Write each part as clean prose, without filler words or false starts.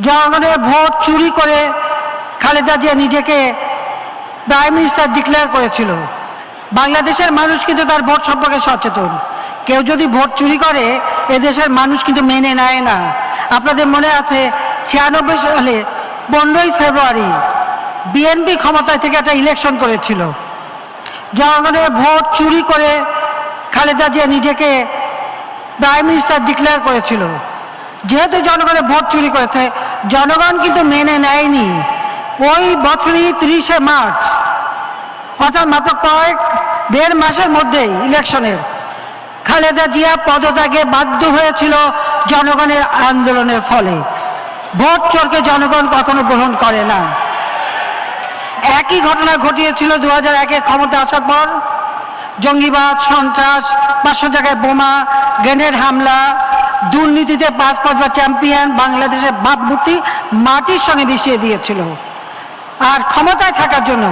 জনগণের ভোট চুরি করে খালেদা জিয়া নিজেকে প্রাইম মিনিস্টার ডিক্লেয়ার করেছিল। বাংলাদেশের মানুষ কিন্তু তার ভোট সম্পর্কে সচেতন। কেউ যদি ভোট চুরি করে এদেশের মানুষ কিন্তু মেনে নেয় না। আপনাদের মনে আছে 96 সালে 15ই ফেব্রুয়ারি বিএনপি ক্ষমতায় থেকে একটা ইলেকশন করেছিল। জনগণের ভোট চুরি করে খালেদা জিয়া নিজেকে প্রাইম মিনিস্টার ডিক্লেয়ার করেছিল। যেহেতু জনগণের ভোট চুরি করেছে, জনগণ কিন্তু মেনে নেয়নি। ওই বছরই 30শে মার্চ, অর্থাৎ মাত্র দেড় মাসের মধ্যেই ইলেকশনের, খালেদা জিয়া পদত্যাগে বাধ্য হয়েছিল জনগণের আন্দোলনের ফলে। ভোট চোরকে জনগণ কখনো গ্রহণ করে না। একই ঘটনা ঘটিয়েছিল 2001-এ ক্ষমতা আসার পর। জঙ্গিবাদ, সন্ত্রাস, 500 জায়গায় বোমা, গ্রেনেড হামলা, দুর্নীতিতে 5 চ্যাম্পিয়ন বাংলাদেশের ভাবমূর্তি মাটির সঙ্গে মিশিয়ে দিয়েছিল। আর ক্ষমতায় থাকার জন্য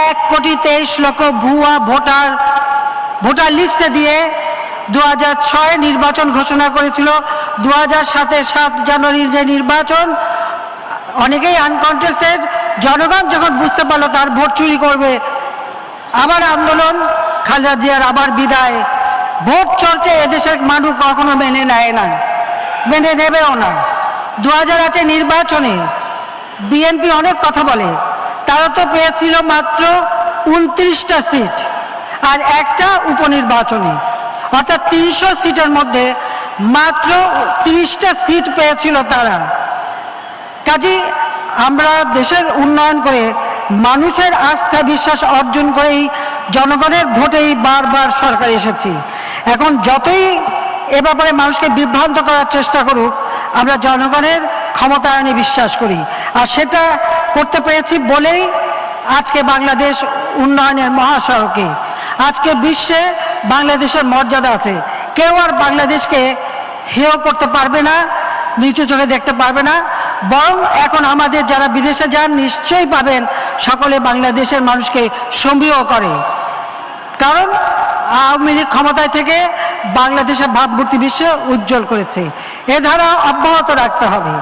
1,23,00,000 ভুয়া ভোটার লিস্টে দিয়ে 2006 নির্বাচন ঘোষণা করেছিল। 2007-এর 7 জানুয়ারির যে নির্বাচন, অনেকেই আনকন্টেস্টেড। জনগণ যখন বুঝতে পারলো তার ভোট চুরি করবে, আবার আন্দোলন, খালেদা জিয়ার আবার বিদায়। ভোট চোরকে এদেশের মানুষ কখনো মেনে নেয় না, মেনে নেবেও না। 2008 নির্বাচনে বিএনপি অনেক কথা বলে, তারা তো পেয়েছিল মাত্র 29টা সিট আর একটা উপনির্বাচনে, অর্থাৎ 300 সিটের মধ্যে মাত্র 30টা সিট পেয়েছিল তারা। কাজেই আমরা দেশের উন্নয়ন করে মানুষের আস্থা বিশ্বাস অর্জন করেই জনগণের ভোটেই বারবার সরকার এসেছি। এখন যতই এ ব্যাপারে মানুষকে বিভ্রান্ত করার চেষ্টা করুক, আমরা জনগণের ক্ষমতায়নে বিশ্বাস করি। আর সেটা করতে পেরেছি বলেই আজকে বাংলাদেশ উন্নয়নের মহাসড়কে, আজকে বিশ্বে বাংলাদেশের মর্যাদা আছে। কেউ আর বাংলাদেশকে হেয় করতে পারবে না, নিচু চোখে দেখতে পারবে না। বরং এখন আমাদের যারা বিদেশে যান নিশ্চয়ই পাবেন সকলে বাংলাদেশের মানুষকে সমীহ করে। কারণ আওয়ামী লীগ ক্ষমতায় থেকে বাংলাদেশের ভাবমূর্তি বিশ্বে উজ্জ্বল করেছে। এ ধারা অব্যাহত রাখতে হবে।